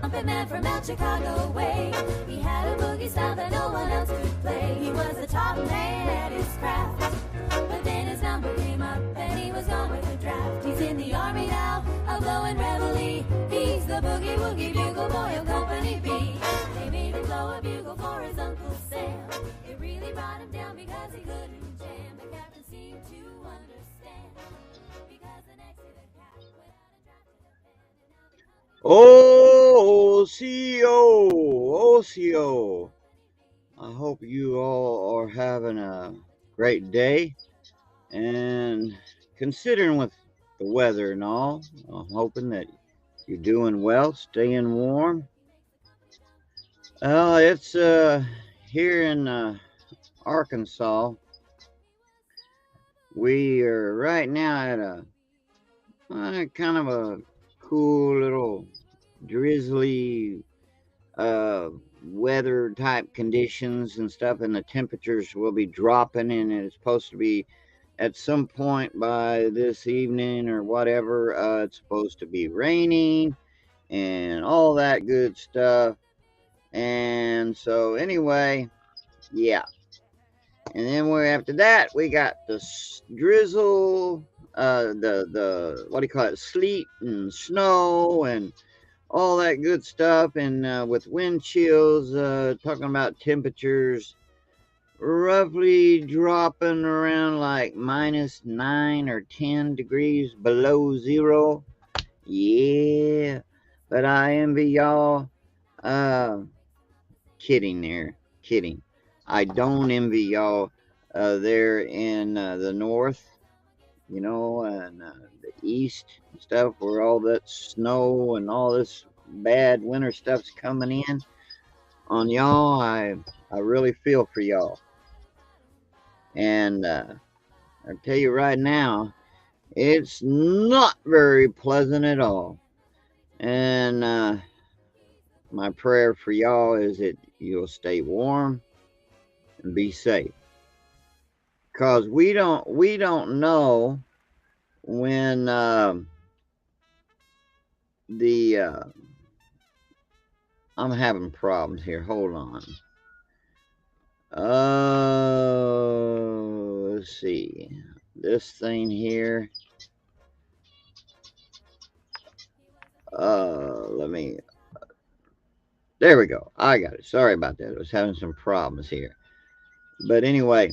trumpet man from out Chicago way. He had a boogie style that no one else could play. He was the top man at his craft. But then his number came up and he was gone with the draft. He's in the army now, a blowing reveille. He's the boogie woogie bugle boy of Company B. They made him blow a bugle for his Uncle Sam. It really brought him down because he couldn't jam. The captain seemed to understand. Because the next day the cat went out and drafted a band. And now the OCO. I hope you all are having a great day. And considering with the weather and all, I'm hoping that you're doing well, staying warm. It's here in Arkansas. We are right now at a kind of a cool little drizzly weather type conditions and stuff, and the temperatures will be dropping, and it's supposed to be at some point by this evening or whatever, it's supposed to be raining and all that good stuff. And so anyway, yeah. And then we're after that we got the drizzle, the what do you call it, sleet and snow and all that good stuff, and with wind chills, talking about temperatures roughly dropping around like -9 or 10 degrees below zero. Yeah, but I envy y'all. Uh, Kidding there, kidding. I don't envy y'all there in the north, and the east and stuff, where all that snow and all this bad winter stuff's coming in on y'all. I really feel for y'all. And I tell you right now, it's not very pleasant at all. And my prayer for y'all is that you'll stay warm and be safe. Cause we don't know when the I'm having problems here. Hold on. Let's see. This thing here. Let me. There we go. I got it. Sorry about that. I was having some problems here. But anyway,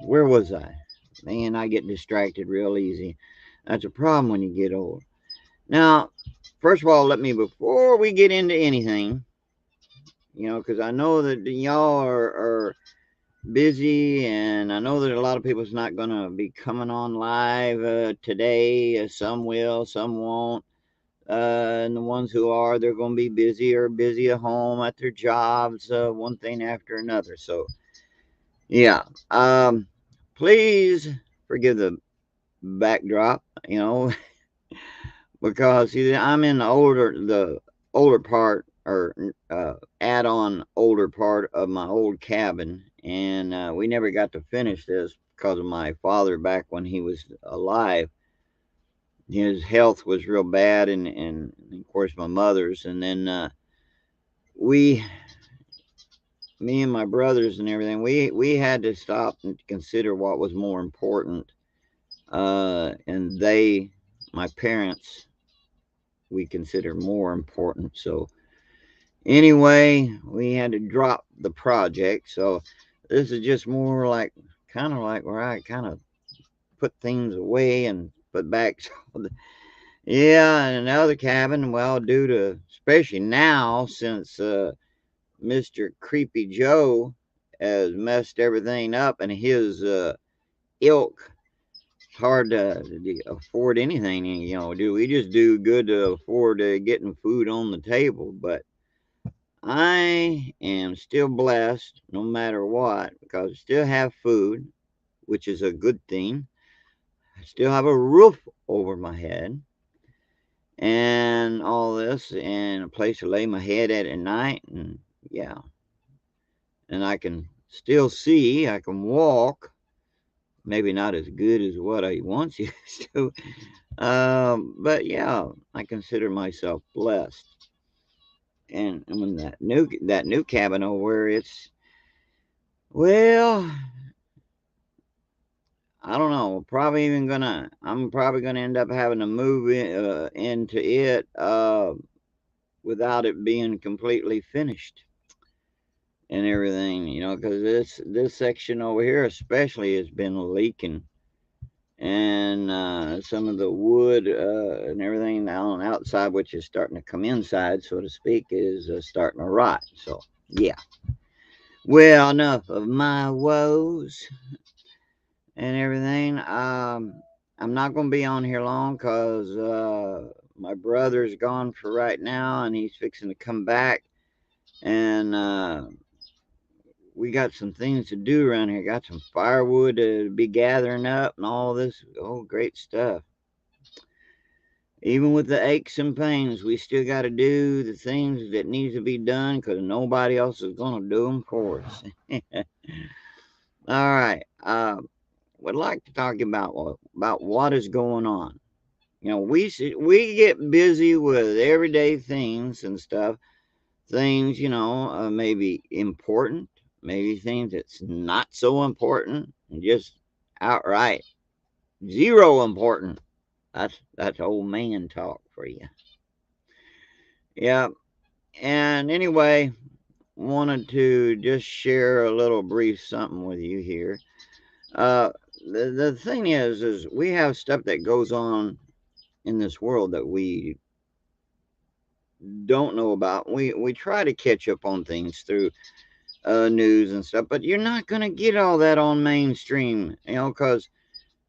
where was I? Man, I get distracted real easy. That's a problem when you get old. Now, first of all, before we get into anything, because I know that y'all are busy, and I know that a lot of people's not going to be coming on live today. Some will, some won't. And the ones who are, they're going to be busy at home at their jobs, one thing after another. So, yeah. Please forgive the backdrop, because see, I'm in the older part, or add-on older part of my old cabin, and we never got to finish this because of my father back when he was alive. His health was real bad, and of course my mother's, and then me and my brothers and everything, we had to stop and consider what was more important, and my parents, we consider more important. So anyway, we had to drop the project. So this is just more like, kind of like where I kind of put things away and put back. So yeah, and another cabin, well, due to, especially now, since Mr. Creepy Joe has messed everything up, and his ilk, it's hard to afford anything, do we just do good to afford getting food on the table. But I am still blessed no matter what, because I still have food, which is a good thing. I still have a roof over my head and all this, and a place to lay my head at night, and yeah, and I can still see, I can walk, maybe not as good as what I once used to, but yeah, I consider myself blessed. and when that new cabin over where it's, well, I don't know. I'm probably gonna end up having to move into it without it being completely finished and everything. Because this section over here especially has been leaking, and some of the wood and everything on the outside, which is starting to come inside, so to speak, is starting to rot. So yeah. Well, enough of my woes and everything. I'm not going to be on here long because my brother's gone for right now, and he's fixing to come back. And we got some things to do around here. Got some firewood to be gathering up and all this. Oh, great stuff. Even with the aches and pains, we still got to do the things that needs to be done because nobody else is going to do them for us. All right. Would like to talk about what is going on. We get busy with everyday things and stuff. Things, maybe important, maybe things that's not so important, and just outright zero important. That's old man talk for you. Yeah. And anyway, wanted to just share a little brief something with you here. Uh, the thing is we have stuff that goes on in this world that we don't know about. We try to catch up on things through news and stuff, but you're not gonna get all that on mainstream, because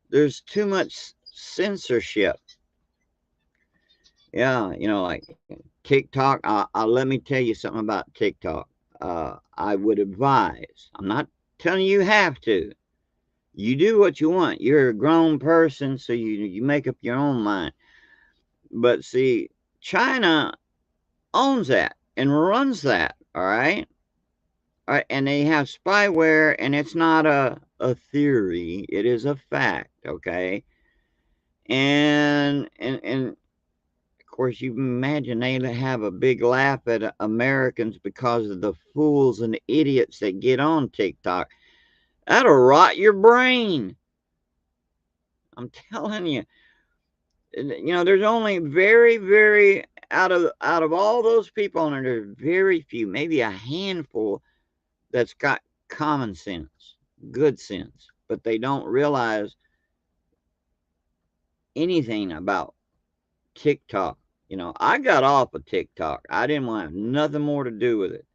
there's too much censorship. Yeah, like TikTok. Let me tell you something about TikTok. I would advise. I'm not telling you have to. You do what you want. You're a grown person, so you make up your own mind. But see, China owns that and runs that. All right. All right, and they have spyware, and it's not a theory; it is a fact. Okay, and of course, you imagine they have a big laugh at Americans because of the fools and idiots that get on TikTok. That'll rot your brain. I'm telling you. There's only very, very out of all those people on there, there's very few, maybe a handful that's got common sense, good sense, but they don't realize anything about TikTok. I got off of TikTok. I didn't want to have nothing more to do with it.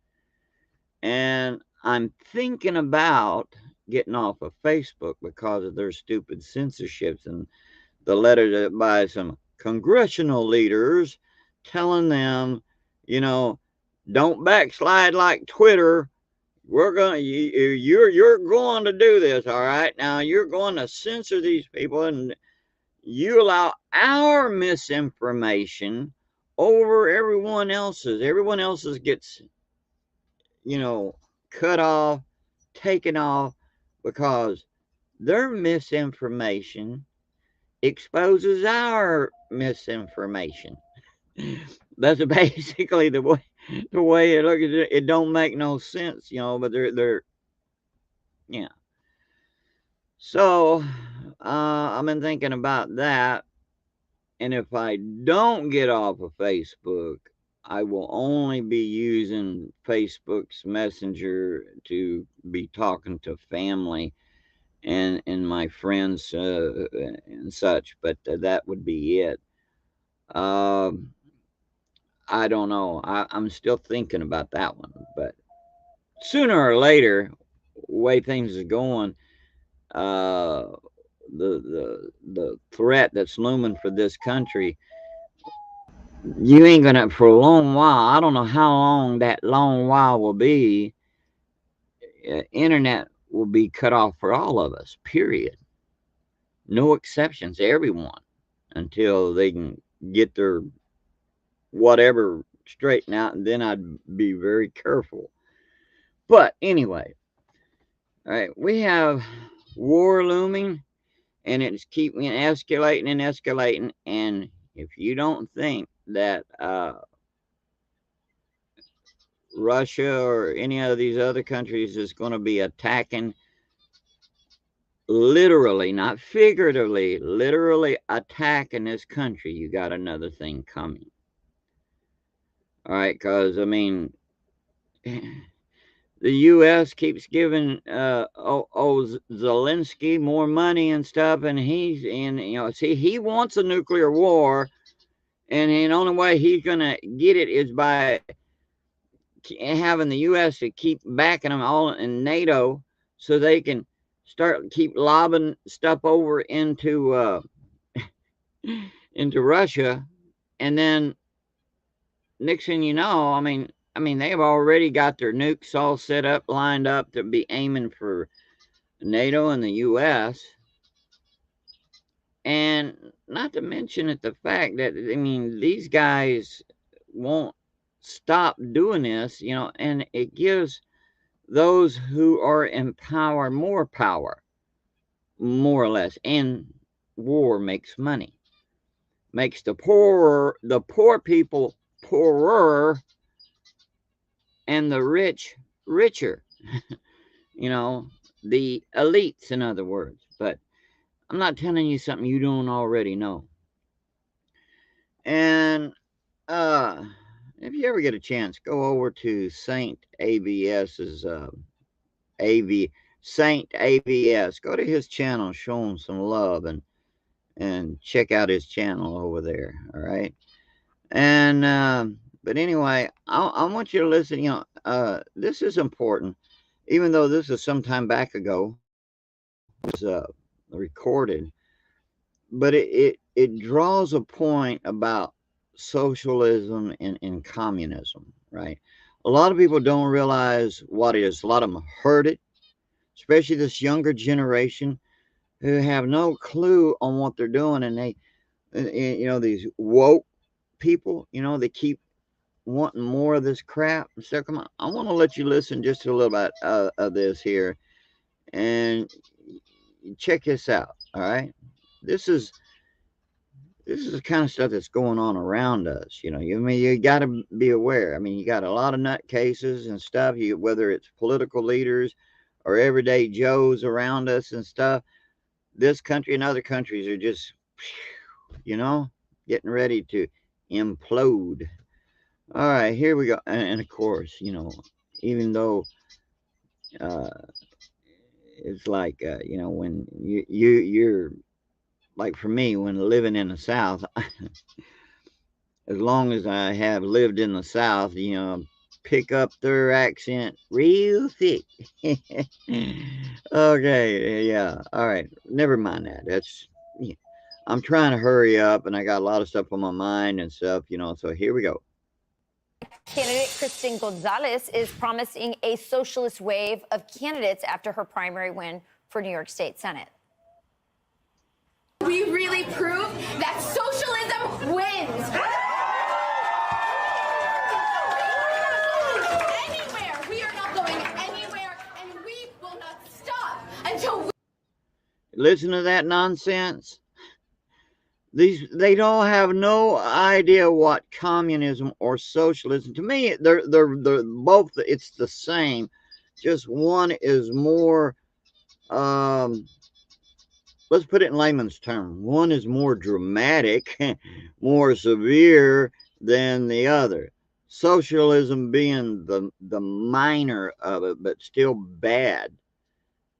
And I'm thinking about getting off of Facebook because of their stupid censorships and the letter by some congressional leaders telling them, you know, don't backslide like Twitter. You're going to do this, all right? Now you're going to censor these people, and you allow our misinformation over everyone else's. Everyone else's gets, you know, cut off, taken off, because their misinformation exposes our misinformation. That's basically the way it looks. It don't make no sense, but they're yeah. So I've been thinking about that, and if I don't get off of Facebook, I will only be using Facebook's Messenger to be talking to family and my friends and such. But that would be it. Um, I don't know. I'm still thinking about that one, but sooner or later, way things are going, uh, the threat that's looming for this country, you ain't gonna for a long while. I don't know how long that long while will be. Internet will be cut off for all of us. Period. No exceptions. Everyone until they can get their whatever straightened out, and then I'd be very careful. But anyway, all right, we have war looming, and it's keeping escalating and escalating. And if you don't think that Russia or any of these other countries is going to be attacking, literally, not figuratively, literally attacking this country, you got another thing coming. All right, because I mean, the U.S. keeps giving Zelensky more money and stuff, and he's in. See, he wants a nuclear war, and the only way he's gonna get it is by having the U.S. to keep backing them all in NATO, so they can keep lobbing stuff over into Russia, and then next thing you know, I mean, they've already got their nukes all set up, lined up to be aiming for NATO and the U.S. And not to mention the fact that, I mean, these guys won't stop doing this, and it gives those who are in power more power, more or less. And war makes money, makes the poor people poorer, and the rich richer. you know, the elites, in other words. But I'm not telling you something you don't already know. And uh, if you ever get a chance, go over to Saint AVS's AV Saint AVS. Go to his channel, show him some love, and check out his channel over there. All right. And but anyway, I want you to listen. This is important, even though this is some time back ago. It was recorded, but it draws a point about socialism and communism, right? A lot of people don't realize what it is. A lot of them heard it, especially this younger generation who have no clue on what they're doing, and these woke people, they keep wanting more of this crap. So come on, I want to let you listen just a little bit of this here, and check this out. All right, this is the kind of stuff that's going on around us. You got to be aware. I mean, you got a lot of nutcases and stuff. Whether it's political leaders or everyday Joes around us and stuff. This country and other countries are just, getting ready to implode. All right, here we go. And of course, even though uh, it's like, when you're like, for me, when living in the South, as long as I have lived in the South, pick up their accent real thick. Okay, yeah. All right. Never mind that. Yeah. I'm trying to hurry up, and I got a lot of stuff on my mind and stuff, so here we go. Candidate Kristen Gonzalez is promising a socialist wave of candidates after her primary win for New York State Senate. We really proved that socialism wins. We are not going anywhere, and we will not stop until we... Listen to that nonsense. They don't have no idea what communism or socialism. To me, they're both. It's the same. Just one is more. Let's put it in layman's terms. One is more dramatic, more severe than the other. Socialism being the minor of it, but still bad,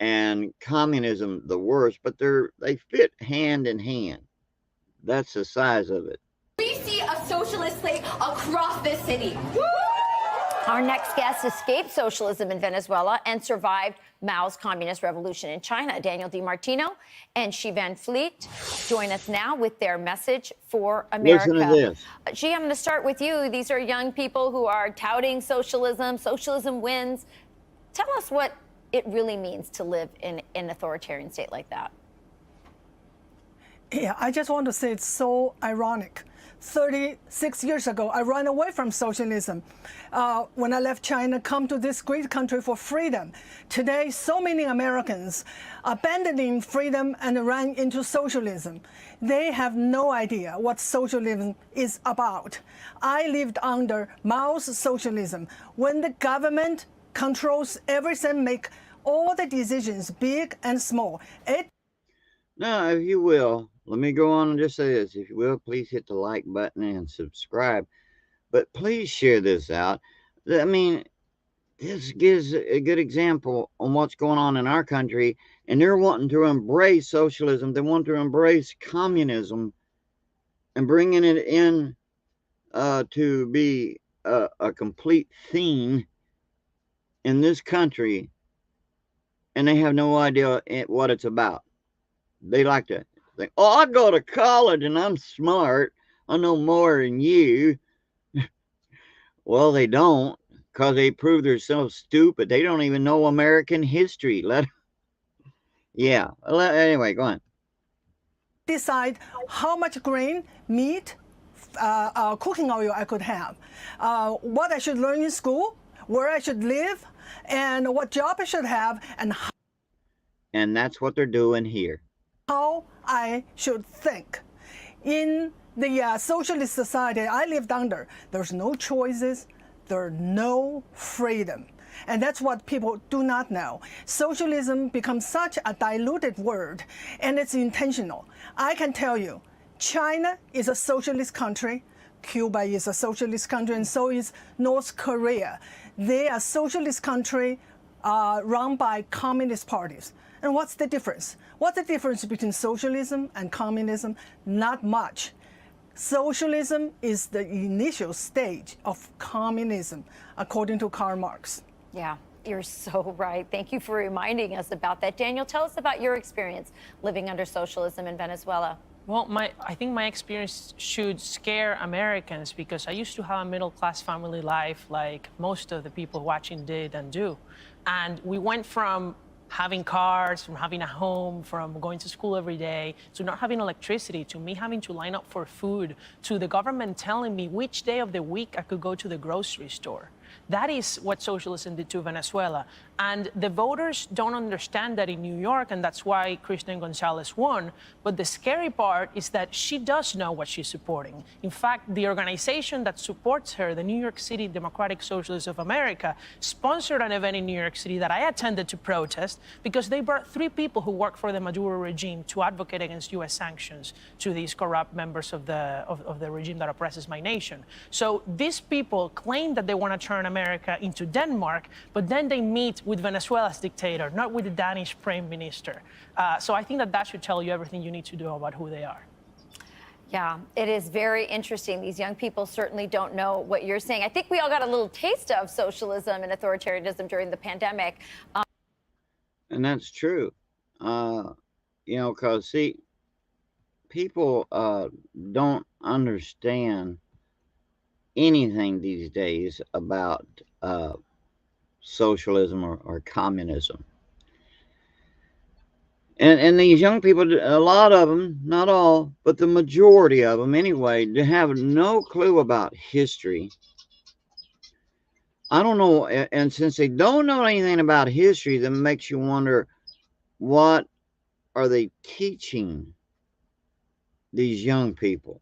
and communism the worst. But they fit hand in hand. That's the size of it. We see a socialist slate across this city. Our next guest escaped socialism in Venezuela and survived Mao's communist revolution in China. Daniel DiMartino and Xi Van Fleet join us now with their message for America. Listen to this. Xi, I'm going to start with you. These are young people who are touting socialism. Socialism wins. Tell us what it really means to live in an authoritarian state like that. Yeah, I just want to say it's so ironic 36 years ago, I ran away from socialism. When I left China, come to this great country for freedom. Today, so many Americans abandoning freedom and ran into socialism. They have no idea what socialism is about. I lived under Mao's socialism, when the government controls everything, make all the decisions, big and small. Now, if you will, let me go on and just say this. If you will, please hit the like button and subscribe. But please share this out. I mean, this gives a good example on what's going on in our country. And they're wanting to embrace socialism. They want to embrace communism and bringing it in to be a complete theme in this country. And they have no idea what it's about. They like to think, oh, I go to college and I'm smart. I know more than you. Well, they don't, because they prove themselves stupid. They don't even know American history. Anyway, go on. Decide how much grain, meat, cooking oil I could have, what I should learn in school, where I should live, and what job I should have, and that's what they're doing here. How I should think. In the socialist society I lived under, there's no choices, there's no freedom. And that's what people do not know. Socialism becomes such a diluted word, and it's intentional. I can tell you, China is a socialist country, Cuba is a socialist country, and so is North Korea. They are socialist country run by communist parties. And what's the difference? What's the difference between socialism and communism? Not much. Socialism is the initial stage of communism, according to Karl Marx. Yeah, you're so right. Thank you for reminding us about that. Daniel, tell us about your experience living under socialism in Venezuela. Well, I think my experience should scare Americans, because I used to have a middle-class family life like most of the people watching did and do. And we went from having cars, from having a home, from going to school every day, to not having electricity, to me having to line up for food, to the government telling me which day of the week I could go to the grocery store. That is what socialism did to Venezuela. And the voters don't understand that in New York, and that's why Kristen Gonzalez won. But the scary part is that she does know what she's supporting. In fact, the organization that supports her, the New York City Democratic Socialists of America, sponsored an event in New York City that I attended to protest, because they brought 3 people who work for the Maduro regime to advocate against U.S. sanctions to these corrupt members of the regime that oppresses my nation. So these people claim that they want to turn America into Denmark, but then they meet with Venezuela's dictator, not with the Danish prime minister. So I think that should tell you everything you need to know about who they are. Yeah, it is very interesting. These young people certainly don't know what you're saying. I think we all got a little taste of socialism and authoritarianism during the pandemic. And that's true. Because, see, people don't understand anything these days about socialism or communism. And these young people, a lot of them, not all, but the majority of them anyway, they have no clue about history. I don't know, and since they don't know anything about history, that makes you wonder, what are they teaching these young people?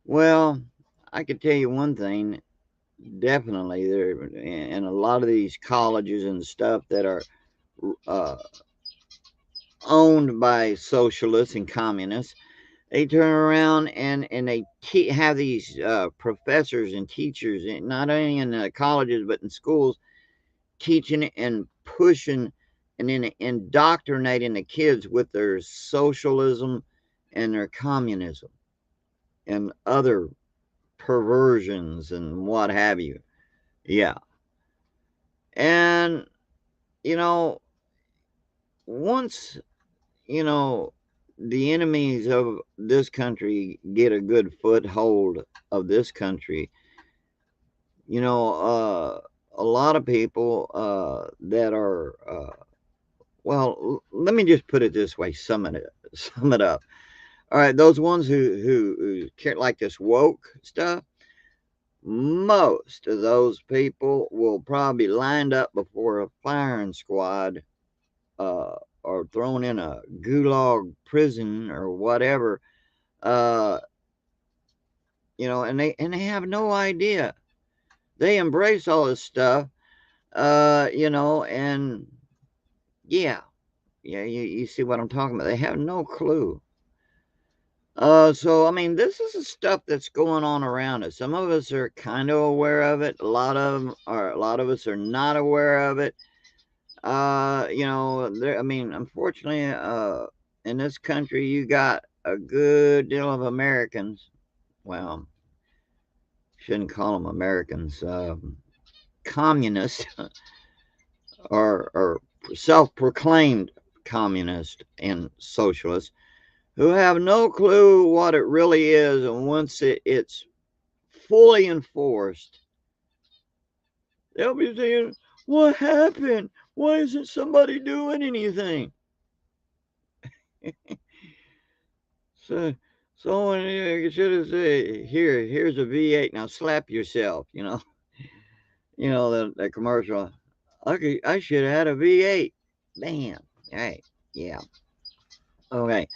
Well, I could tell you one thing, definitely, there in a lot of these colleges and stuff that are owned by socialists and communists, they turn around and they have these professors and teachers, not only in the colleges but in schools, teaching and pushing and then indoctrinating the kids with their socialism and their communism and other perversions and what have you. Yeah. And, once, the enemies of this country get a good foothold of this country, a lot of people that are, well, let me just put it this way, sum it up. All right, those ones who care like this woke stuff, most of those people will probably be lined up before a firing squad, or thrown in a gulag prison or whatever. Uh, and they have no idea. They embrace all this stuff, and yeah, yeah, you see what I'm talking about. They have no clue. So I mean, this is the stuff that's going on around us. Some of us are kind of aware of it. A lot of us are not aware of it. I mean, unfortunately, in this country, you got a good deal of Americans. Well, shouldn't call them Americans. Communists or self-proclaimed communists and socialists who have no clue what it really is, and once it's fully enforced, they'll be saying, "What happened? Why isn't somebody doing anything?" So someone should have said, here's a V8. Now slap yourself." That commercial. I should have had a V8. Man, hey, yeah, okay.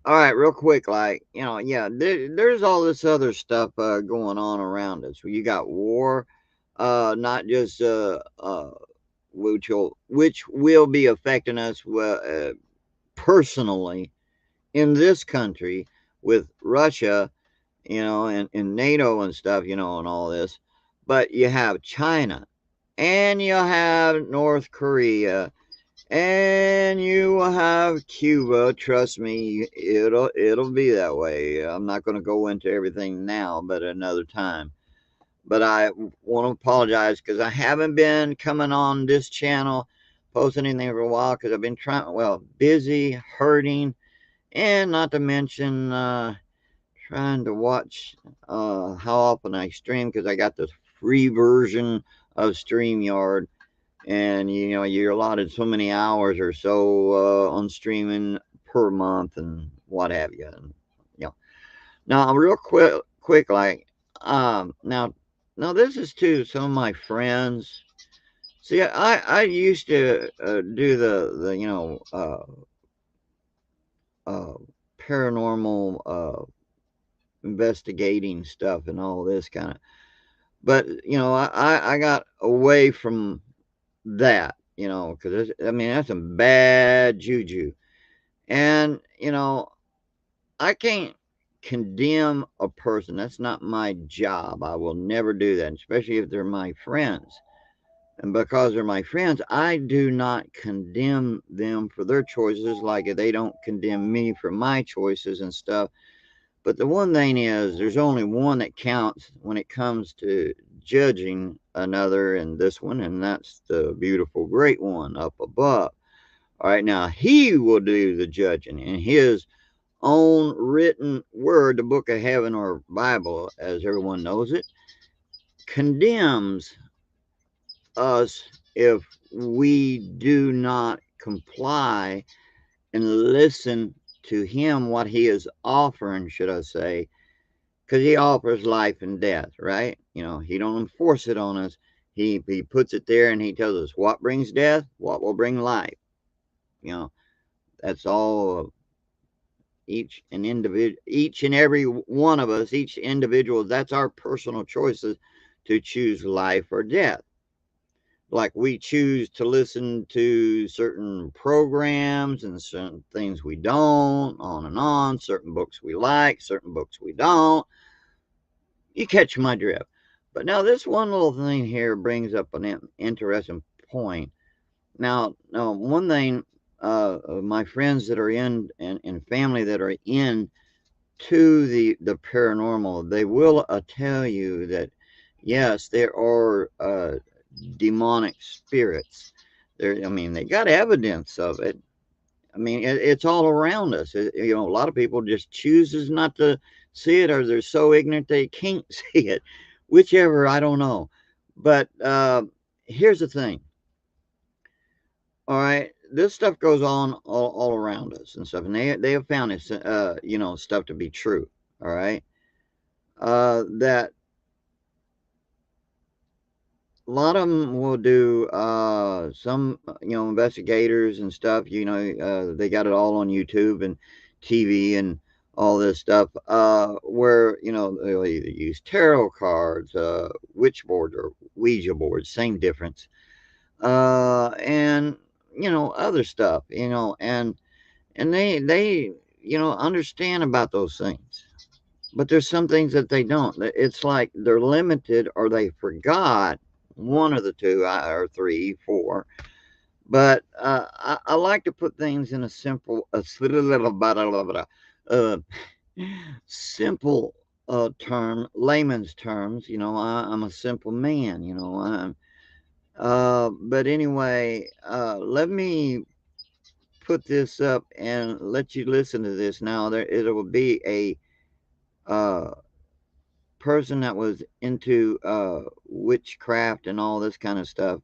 All right, real quick, yeah, there's all this other stuff going on around us. You got war, not just which will be affecting us personally in this country with Russia, and NATO and stuff, and all this. But you have China, and you have North Korea, and you will have Cuba. Trust me, it'll be that way. I'm not going to go into everything now, but another time. But I want to apologize because I haven't been coming on this channel, posting anything for a while because I've been busy, hurting, and not to mention trying to watch how often I stream, because I got this free version of StreamYard, and you're allotted so many hours or so on streaming per month and what have you. And, now real quick, now this is to some of my friends. See, I used to do the uh, paranormal investigating stuff and all this kind of, but I got away from that, because I mean that's some bad juju, and I can't condemn a person. That's not my job. I will never do that, especially if they're my friends. And because they're my friends, I do not condemn them for their choices, like they don't condemn me for my choices and stuff. But the one thing is, there's only one that counts when it comes to judging another, and this one, and that's the beautiful, great one up above. All right, now he will do the judging in his own written word. The book of heaven, or Bible, as everyone knows it, condemns us if we do not comply and listen to him, what he is offering, should I say, because he offers life and death, right? He don't enforce it on us. He puts it there, and he tells us what brings death, what will bring life. That's all. Each and every one of us, each individual, that's our personal choices to choose life or death. Like we choose to listen to certain programs and certain things we don't, on and on. Certain books we like, certain books we don't. You catch my drift. But now this one little thing here brings up an interesting point. Now one thing, my friends that are in, and family that are in to the paranormal, they will tell you that yes, there are demonic spirits. I mean, they got evidence of it. I mean, it's all around us. A lot of people just chooses not to see it, or they're so ignorant they can't see it. Whichever, I don't know. But here's the thing. All right, this stuff goes on all around us and stuff, and they have found this, you know, stuff to be true. All right, that a lot of them will do. Some, you know, investigators and stuff. You know, they got it all on YouTube and TV and all this stuff. Where, you know, they'll either use tarot cards, witch boards, or Ouija boards. Same difference. And you know, other stuff. You know, and they you know, understand about those things. But there's some things that they don't. It's like they're limited, or they forgot one of the two, or three, four. But I like to put things in a simple, simple term, layman's terms. You know, I'm a simple man. You know, but anyway, let me put this up and let you listen to this. Now, there it will be a person that was into witchcraft and all this kind of stuff.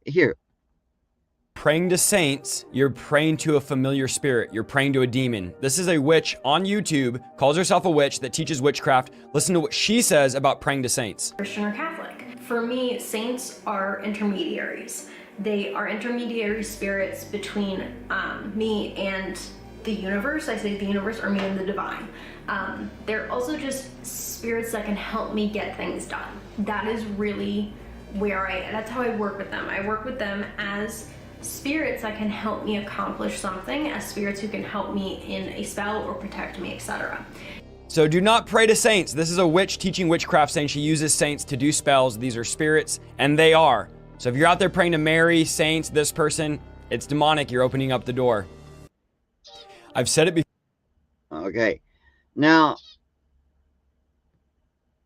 Here. Praying to saints, you're praying to a familiar spirit. You're praying to a demon. This is a witch on YouTube, calls herself a witch that teaches witchcraft. Listen to what she says about praying to saints. Christian or Catholic. For me, saints are intermediaries. They are intermediary spirits between me and the universe. I say the universe, or me and the divine. They're also just spirits that can help me get things done. That is really that's how I work with them. I work with them as spirits that can help me accomplish something, as spirits who can help me in a spell or protect me, etc. So do not pray to saints. This is a witch teaching witchcraft, saying she uses saints to do spells. These are spirits, and they are. So if you're out there praying to Mary, saints, this person, it's demonic. You're opening up the door. I've said it before. Okay. Now,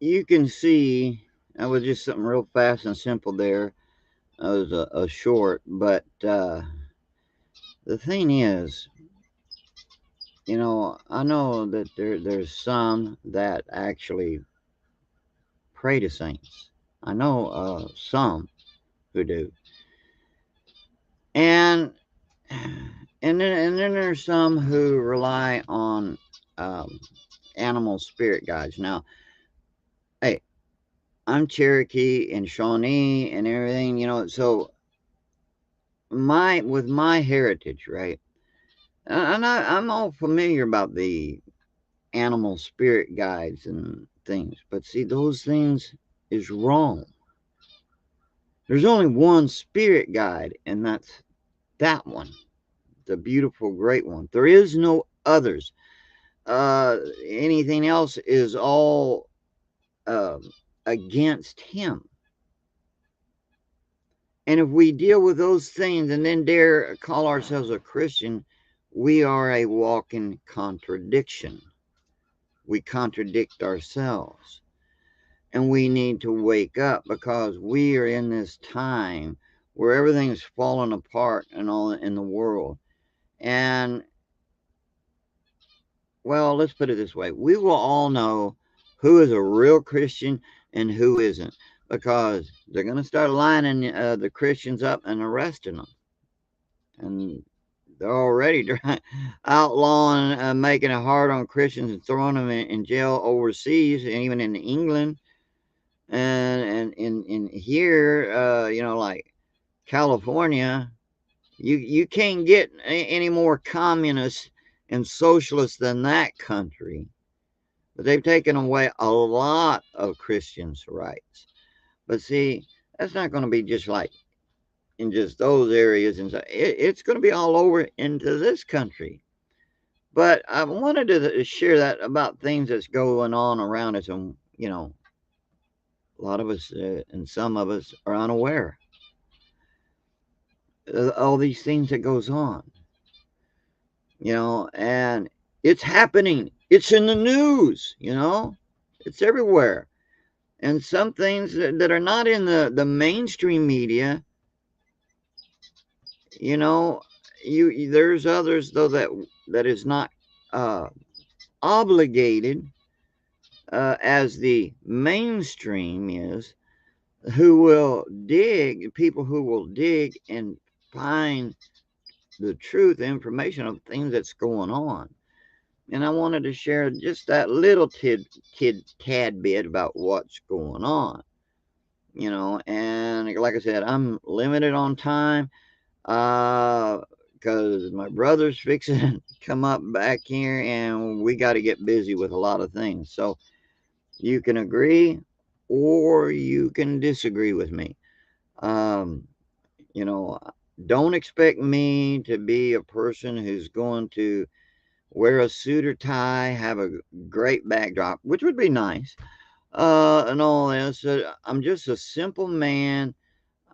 you can see, that was just something real fast and simple there. That was a short, but the thing is, you know, I know that there's some that actually pray to saints. I know some who do. And then there's some who rely on animal spirit guides. Now, hey, I'm Cherokee and Shawnee and everything, you know, so with my heritage, right? And I'm all familiar about the animal spirit guides and things, but see, those things is wrong. There's only one spirit guide, and that's that one, the beautiful, great one. There is no others. Anything else is all against him. And if we deal with those things and then dare call ourselves a Christian, we are a walking contradiction. We contradict ourselves. And we need to wake up, because we are in this time where everything's falling apart and all in the world. And, well, let's put it this way. We will all know who is a real Christian and who isn't, because they're going to start lining the Christians up and arresting them. And they're already outlawing, making it hard on Christians and throwing them in jail overseas, and even in England. And in here, you know, like California, you can't get any more communist and socialist than that country. But they've taken away a lot of Christians' rights. But see, that's not going to be just like in just those areas, and it's going to be all over into this country. But I wanted to share that about things that's going on around us, and you know, a lot of us and some of us are unaware of all these things that goes on, you know, and it's happening. It's in the news, you know, it's everywhere. And some things that are not in the mainstream media, you know, there's others though that is not obligated as the mainstream is, who will dig, people who will dig and find the truth, information of things that's going on. And I wanted to share just that little tad bit about what's going on, you know. And like I said, I'm limited on time because my brother's fixing to come up back here, and we got to get busy with a lot of things. So you can agree or you can disagree with me. You know, don't expect me to be a person who's going to wear a suit or tie, have a great backdrop, which would be nice, and all this. I'm just a simple man,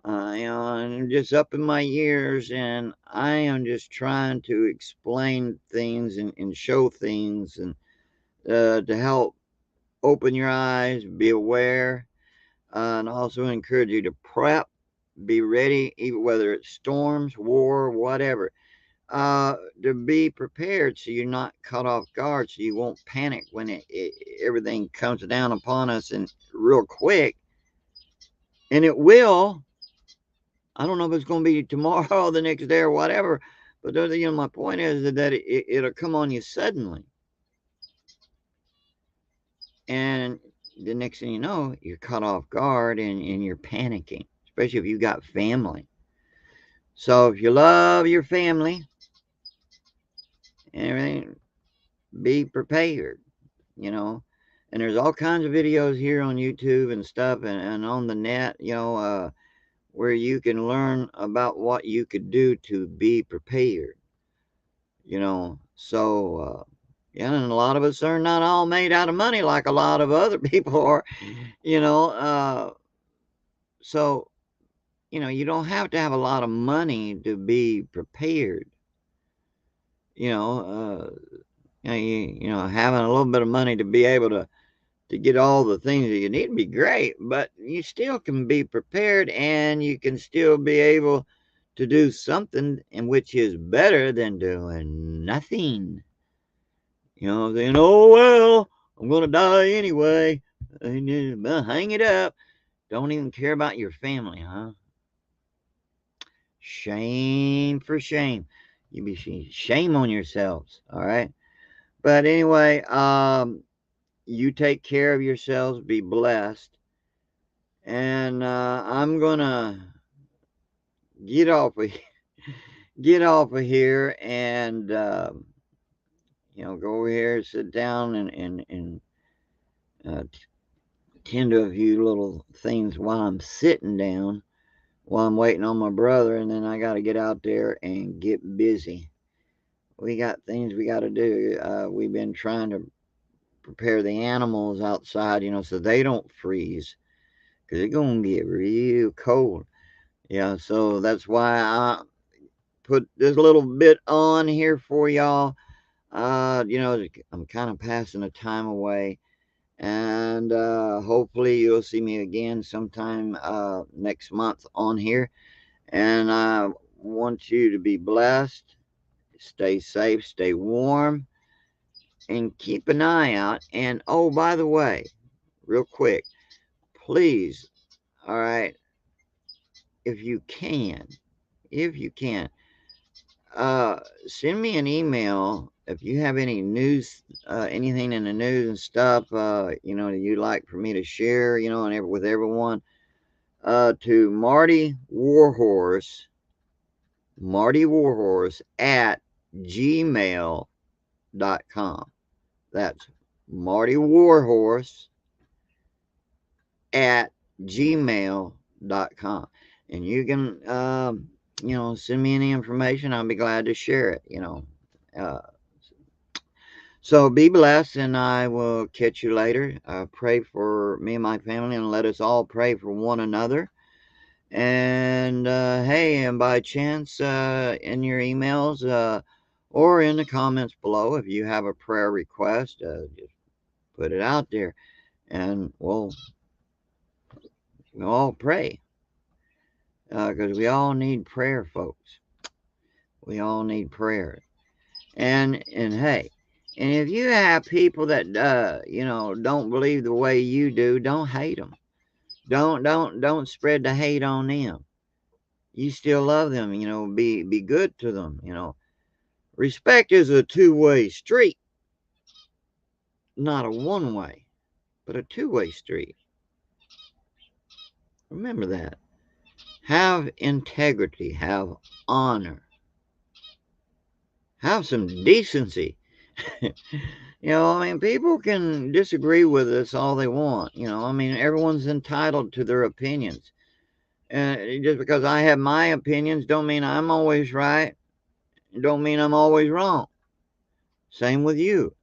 you know, and I'm just up in my years, and I am just trying to explain things and show things, and to help open your eyes, be aware, and also encourage you to prep, be ready, even whether it's storms, war, whatever. To be prepared so you're not caught off guard, so you won't panic when everything comes down upon us and real quick. And it will. I don't know if it's going to be tomorrow or the next day or whatever, but you know, my point is that it'll come on you suddenly. And the next thing you know, you're caught off guard and you're panicking, especially if you've got family. So if you love your family and everything, be prepared, you know. And there's all kinds of videos here on YouTube and stuff, and on the net, you know, where you can learn about what you could do to be prepared, you know. So, yeah, and a lot of us are not all made out of money like a lot of other people are, you know. So, you know, you don't have to have a lot of money to be prepared, you know. You know, having a little bit of money to be able to get all the things that you need to be great, but you still can be prepared, and you can still be able to do something, in which is better than doing nothing. You know, saying, oh, well, I'm going to die anyway. Hang it up. Don't even care about your family, huh? Shame for shame. You be shame on yourselves, all right? But anyway, you take care of yourselves, be blessed. And I'm gonna get off of get off of here, and you know, go over here, sit down, and uh, tend to a few little things while I'm sitting down, while I'm waiting on my brother, and then I got to get out there and get busy. We got things we got to do. We've been trying to prepare the animals outside, you know, so they don't freeze, because it's gonna get real cold. Yeah, so that's why I put this little bit on here for y'all. You know, I'm kind of passing the time away, and hopefully you'll see me again sometime next month on here. And I want you to be blessed, stay safe, stay warm, and keep an eye out. And oh, by the way, real quick, please, all right, if you can, if you can, send me an email if you have any news, anything in the news and stuff, you know, that you'd like for me to share, you know, and with everyone, to Marty Warhorse at gmail.com. That's Marty Warhorse at gmail.com. And you can, you know, send me any information. I'll be glad to share it, you know. So be blessed, and I will catch you later. Pray for me and my family, and let us all pray for one another. And hey, and by chance, in your emails or in the comments below, if you have a prayer request, just put it out there, and we'll all pray, because we all need prayer, folks. We all need prayer. And hey, and if you have people that you know, don't believe the way you do, don't hate them. Don't spread the hate on them. you still love them, you know, be good to them, you know. Respect is a two-way street, not a one-way, but a two-way street. Remember that. Have integrity, have honor, have some decency. You know, I mean, people can disagree with us all they want. You know, I mean, everyone's entitled to their opinions. And just because I have my opinions don't mean I'm always right. Don't mean I'm always wrong. Same with you.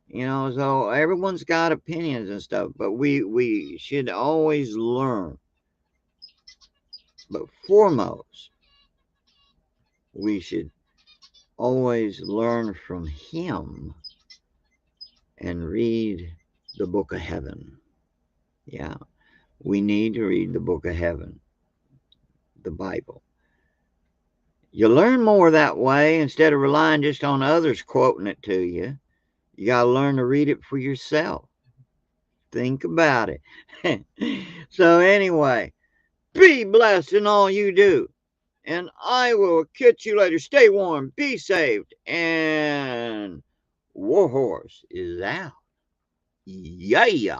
You know, so everyone's got opinions and stuff, but we should always learn. But foremost, we should always learn from him and read the book of heaven. Yeah, we need to read the book of heaven, the Bible. You learn more that way instead of relying just on others quoting it to you. You got to learn to read it for yourself. Think about it. So, anyway, be blessed in all you do. And I will catch you later. Stay warm, be saved, and Warhorse is out. Yeah.